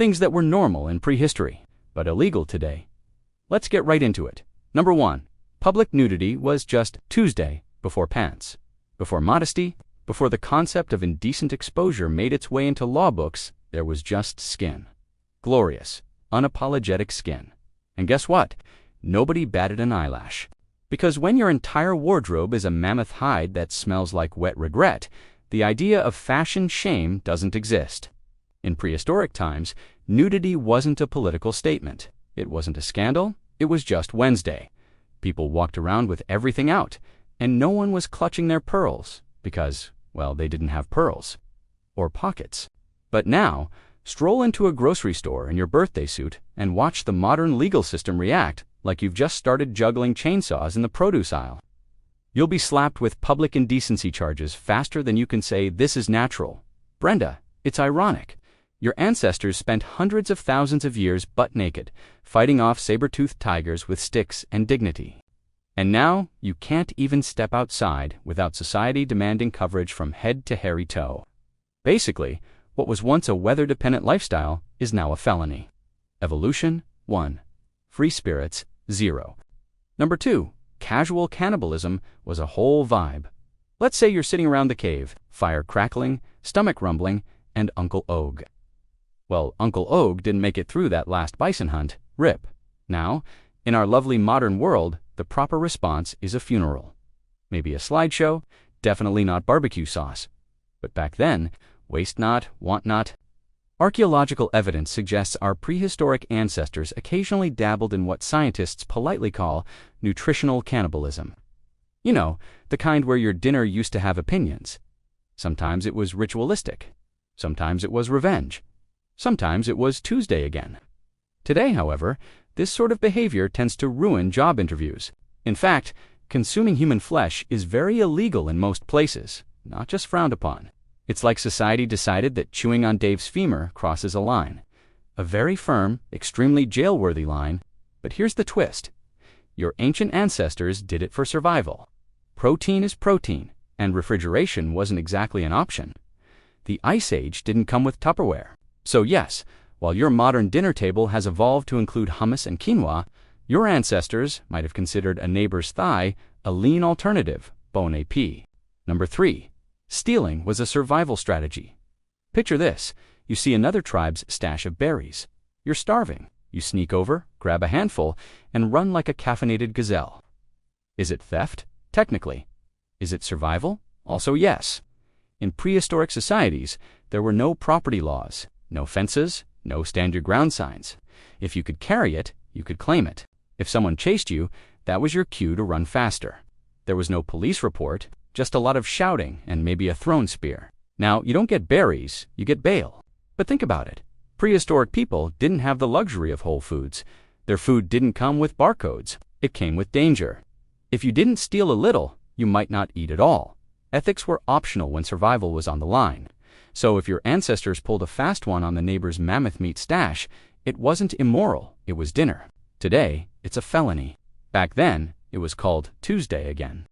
things that were normal in prehistory, but illegal today. Let's get right into it. Number 1. Public nudity was just Tuesday before pants. Before modesty, before the concept of indecent exposure made its way into law books, there was just skin. Glorious, unapologetic skin. And guess what? Nobody batted an eyelash. Because when your entire wardrobe is a mammoth hide that smells like wet regret, the idea of fashion shame doesn't exist. In prehistoric times, nudity wasn't a political statement. It wasn't a scandal. It was just Wednesday. People walked around with everything out, and no one was clutching their pearls because, well, they didn't have pearls. Or pockets. But now, stroll into a grocery store in your birthday suit and watch the modern legal system react like you've just started juggling chainsaws in the produce aisle. You'll be slapped with public indecency charges faster than you can say, "This is natural." Brenda, it's ironic. Your ancestors spent hundreds of thousands of years butt naked, fighting off saber-toothed tigers with sticks and dignity. And now, you can't even step outside without society demanding coverage from head to hairy toe. Basically, what was once a weather-dependent lifestyle is now a felony. Evolution, 1. Free spirits, 0. Number 2. Casual cannibalism was a whole vibe. Let's say you're sitting around the cave, fire crackling, stomach rumbling, and Uncle Og. Well, Uncle Og didn't make it through that last bison hunt, rip. Now, in our lovely modern world, the proper response is a funeral. Maybe a slideshow, definitely not barbecue sauce. But back then, waste not, want not. Archaeological evidence suggests our prehistoric ancestors occasionally dabbled in what scientists politely call nutritional cannibalism. You know, the kind where your dinner used to have opinions. Sometimes it was ritualistic. Sometimes it was revenge. Sometimes it was Tuesday again. Today, however, this sort of behavior tends to ruin job interviews. In fact, consuming human flesh is very illegal in most places, not just frowned upon. It's like society decided that chewing on Dave's femur crosses a line. A very firm, extremely jail-worthy line, but here's the twist. Your ancient ancestors did it for survival. Protein is protein, and refrigeration wasn't exactly an option. The Ice Age didn't come with Tupperware. So yes, while your modern dinner table has evolved to include hummus and quinoa, your ancestors might have considered a neighbor's thigh a lean alternative, bon appetit. Number 3. Stealing was a survival strategy. Picture this. You see another tribe's stash of berries. You're starving. You sneak over, grab a handful, and run like a caffeinated gazelle. Is it theft? Technically. Is it survival? Also yes. In prehistoric societies, there were no property laws, no fences, no stand-your-ground signs. If you could carry it, you could claim it. If someone chased you, that was your cue to run faster. There was no police report, just a lot of shouting and maybe a thrown spear. Now, you don't get berries, you get bail. But think about it. Prehistoric people didn't have the luxury of Whole Foods. Their food didn't come with barcodes. It came with danger. If you didn't steal a little, you might not eat at all. Ethics were optional when survival was on the line. So if your ancestors pulled a fast one on the neighbor's mammoth meat stash, it wasn't immoral, it was dinner. Today, it's a felony. Back then, it was called Tuesday again.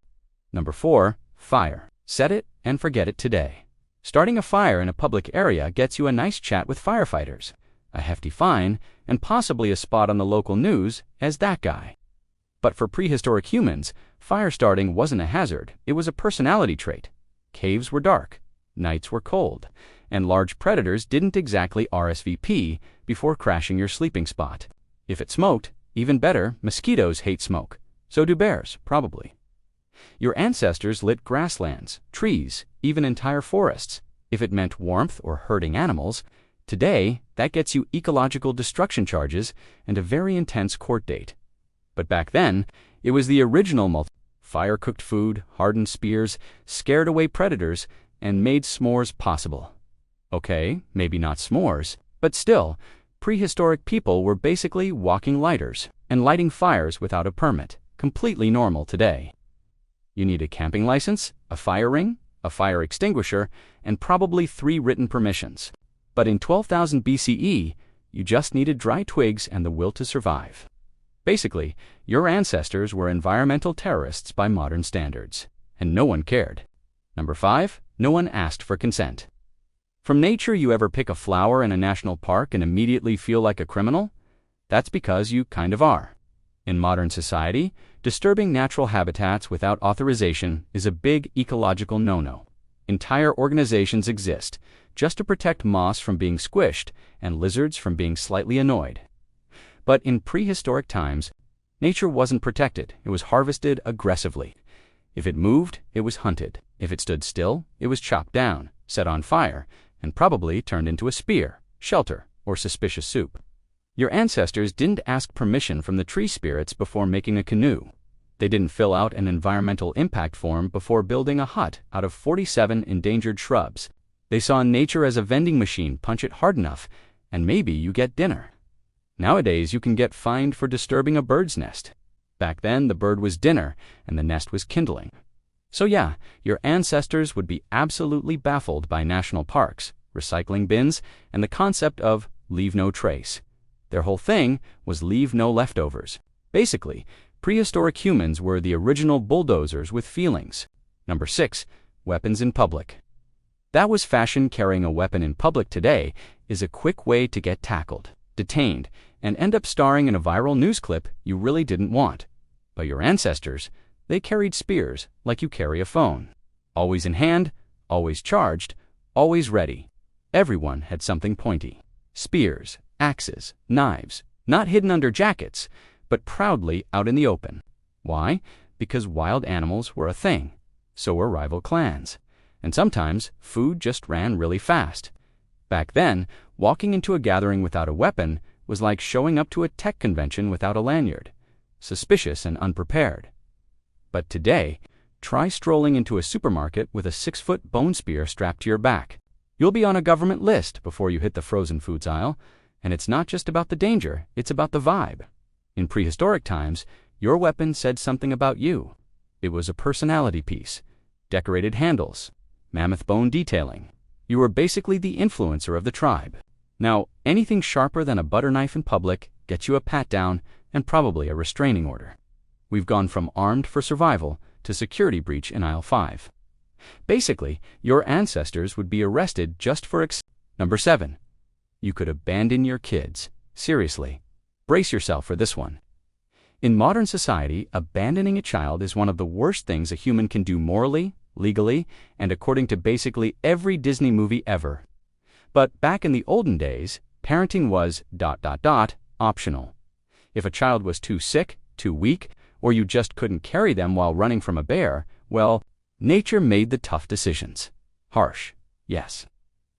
Number 4. Fire. Set it and forget it today. Starting a fire in a public area gets you a nice chat with firefighters, a hefty fine, and possibly a spot on the local news as that guy. But for prehistoric humans, fire starting wasn't a hazard, it was a personality trait. Caves were dark, nights were cold, and large predators didn't exactly RSVP before crashing your sleeping spot. If it smoked, even better, mosquitoes hate smoke. So do bears, probably. Your ancestors lit grasslands, trees, even entire forests, if it meant warmth or herding animals. Today, that gets you ecological destruction charges and a very intense court date. But back then, it was the original fire-cooked food, hardened spears, scared away predators, and made s'mores possible. Okay, maybe not s'mores, but still, prehistoric people were basically walking lighters and lighting fires without a permit, completely normal today. You need a camping license, a fire ring, a fire extinguisher, and probably 3 written permissions. But in 12,000 BCE, you just needed dry twigs and the will to survive. Basically, your ancestors were environmental terrorists by modern standards, and no one cared. Number 5, no one asked for consent. From nature, you ever pick a flower in a national park and immediately feel like a criminal? That's because you kind of are. In modern society, disturbing natural habitats without authorization is a big ecological no-no. Entire organizations exist just to protect moss from being squished and lizards from being slightly annoyed. But in prehistoric times, nature wasn't protected. It was harvested aggressively. If it moved, it was hunted. If it stood still, it was chopped down, set on fire, and probably turned into a spear, shelter, or suspicious soup. Your ancestors didn't ask permission from the tree spirits before making a canoe. They didn't fill out an environmental impact form before building a hut out of 47 endangered shrubs. They saw nature as a vending machine. Punch it hard enough, and maybe you get dinner. Nowadays, you can get fined for disturbing a bird's nest. Back then, the bird was dinner, and the nest was kindling. So yeah, your ancestors would be absolutely baffled by national parks, recycling bins, and the concept of leave no trace. Their whole thing was leave no leftovers. Basically, prehistoric humans were the original bulldozers with feelings. Number 6, weapons in public. That was fashion. Carrying a weapon in public today is a quick way to get tackled, detained, and end up starring in a viral news clip you really didn't want. But your ancestors, they carried spears like you carry a phone. Always in hand, always charged, always ready. Everyone had something pointy. Spears, axes, knives, not hidden under jackets, but proudly out in the open. Why? Because wild animals were a thing. So were rival clans. And sometimes food just ran really fast. Back then, walking into a gathering without a weapon was like showing up to a tech convention without a lanyard. Suspicious and unprepared. But today, try strolling into a supermarket with a 6-foot bone spear strapped to your back. You'll be on a government list before you hit the frozen foods aisle, and it's not just about the danger, it's about the vibe. In prehistoric times, your weapon said something about you. It was a personality piece, decorated handles, mammoth bone detailing. You were basically the influencer of the tribe. Now, anything sharper than a butter knife in public gets you a pat-down and probably a restraining order. We've gone from armed for survival to security breach in aisle 5. Basically, your ancestors would be arrested just for Number 7. You could abandon your kids. Seriously, brace yourself for this one. In modern society, abandoning a child is one of the worst things a human can do morally, legally, and according to basically every Disney movie ever. But back in the olden days, parenting was ... optional. If a child was too sick, too weak, or you just couldn't carry them while running from a bear, well, nature made the tough decisions. Harsh, yes.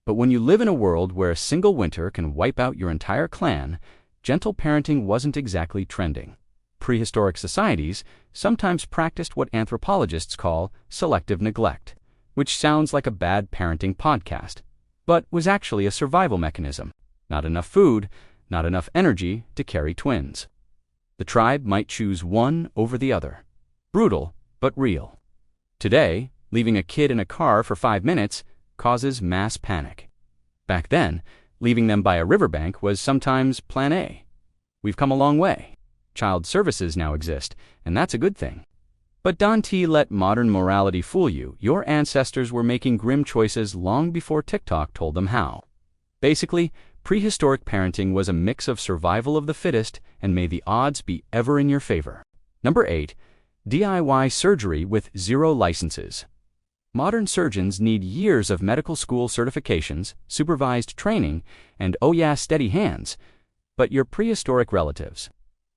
But when you live in a world where a single winter can wipe out your entire clan, gentle parenting wasn't exactly trending. Prehistoric societies sometimes practiced what anthropologists call selective neglect, which sounds like a bad parenting podcast, but was actually a survival mechanism. Not enough food, not enough energy to carry twins. The tribe might choose one over the other. Brutal, but real. Today, leaving a kid in a car for 5 minutes causes mass panic. Back then, leaving them by a riverbank was sometimes plan A. We've come a long way. Child services now exist, and that's a good thing. But don't let modern morality fool you. Your ancestors were making grim choices long before TikTok told them how. Basically, prehistoric parenting was a mix of survival of the fittest and may the odds be ever in your favor. Number 8. DIY surgery with 0 licenses. Modern surgeons need years of medical school certifications, supervised training, and oh yeah, steady hands. But your prehistoric relatives,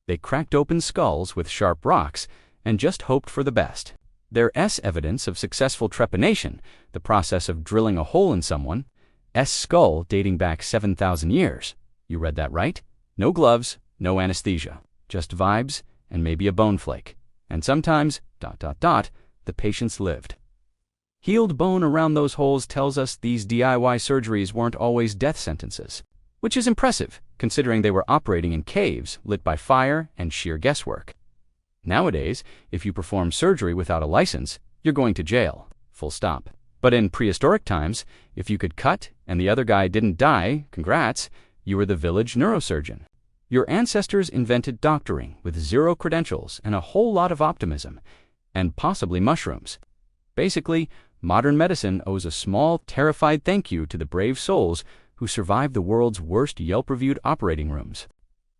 they cracked open skulls with sharp rocks and just hoped for the best. There's evidence of successful trepanation, the process of drilling a hole in someone's skull dating back 7,000 years. You read that right? No gloves, no anesthesia, just vibes and maybe a bone flake. And sometimes, the patients lived. Healed bone around those holes tells us these DIY surgeries weren't always death sentences, which is impressive considering they were operating in caves lit by fire and sheer guesswork. Nowadays, if you perform surgery without a license, you're going to jail, full stop. But in prehistoric times, if you could cut and the other guy didn't die, congrats, you were the village neurosurgeon. Your ancestors invented doctoring with 0 credentials and a whole lot of optimism, and possibly mushrooms. Basically, Modern medicine owes a small, terrified thank you to the brave souls who survived the world's worst Yelp-reviewed operating rooms.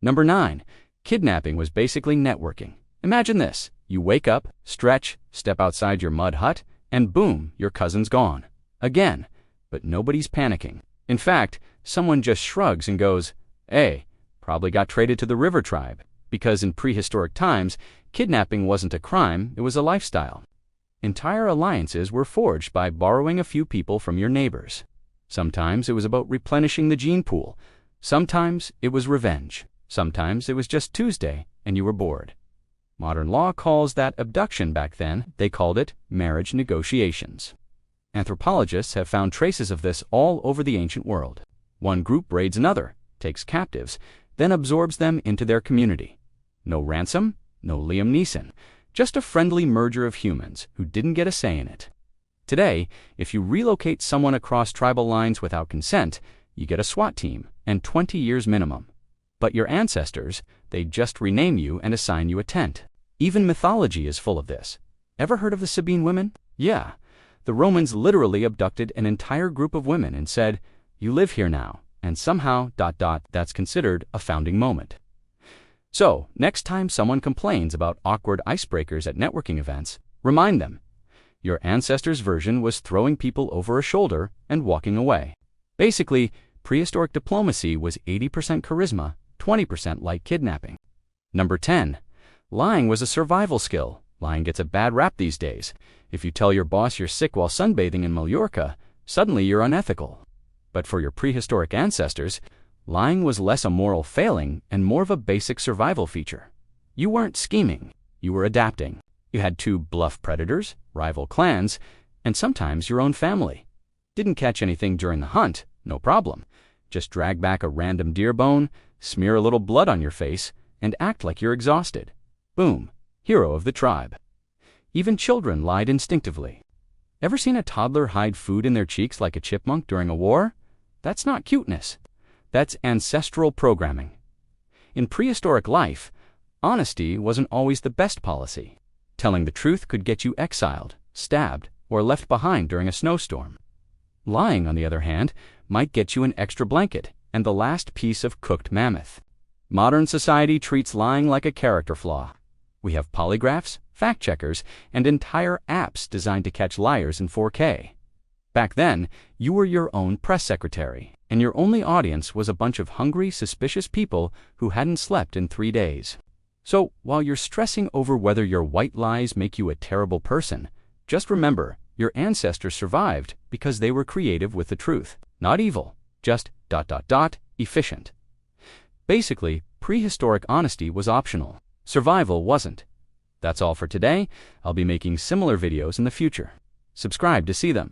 Number 9. Kidnapping was basically networking. Imagine this. You wake up, stretch, step outside your mud hut, and boom, your cousin's gone. Again. But nobody's panicking. In fact, someone just shrugs and goes, "Hey, probably got traded to the river tribe." Because in prehistoric times, kidnapping wasn't a crime, it was a lifestyle. Entire alliances were forged by borrowing a few people from your neighbors. Sometimes it was about replenishing the gene pool. Sometimes it was revenge. Sometimes it was just Tuesday and you were bored. Modern law calls that abduction. Back then, they called it marriage negotiations. Anthropologists have found traces of this all over the ancient world. One group raids another, takes captives, then absorbs them into their community. No ransom, no Liam Neeson, just a friendly merger of humans who didn't get a say in it. Today, if you relocate someone across tribal lines without consent, you get a SWAT team and 20 years minimum. But your ancestors, they just rename you and assign you a tent. Even mythology is full of this. Ever heard of the Sabine women? Yeah. The Romans literally abducted an entire group of women and said, "You live here now," and somehow, that's considered a founding moment. So, next time someone complains about awkward icebreakers at networking events, remind them, your ancestors' version was throwing people over a shoulder and walking away. Basically, prehistoric diplomacy was 80% charisma, 20% like kidnapping. Number 10. Lying was a survival skill. Lying gets a bad rap these days. If you tell your boss you're sick while sunbathing in Mallorca, suddenly you're unethical. But for your prehistoric ancestors, lying was less a moral failing and more of a basic survival feature. You weren't scheming, you were adapting. You had to bluff predators, rival clans, and sometimes your own family. Didn't catch anything during the hunt, no problem. Just drag back a random deer bone, smear a little blood on your face, and act like you're exhausted. Boom, hero of the tribe. Even children lied instinctively. Ever seen a toddler hide food in their cheeks like a chipmunk during a war? That's not cuteness. That's ancestral programming. In prehistoric life, honesty wasn't always the best policy. Telling the truth could get you exiled, stabbed, or left behind during a snowstorm. Lying, on the other hand, might get you an extra blanket and the last piece of cooked mammoth. Modern society treats lying like a character flaw. We have polygraphs, fact-checkers, and entire apps designed to catch liars in 4K. Back then, you were your own press secretary, and your only audience was a bunch of hungry, suspicious people who hadn't slept in 3 days. So, while you're stressing over whether your white lies make you a terrible person, just remember, your ancestors survived because they were creative with the truth. Not evil, just ... efficient. Basically, prehistoric honesty was optional. Survival wasn't. That's all for today. I'll be making similar videos in the future. Subscribe to see them.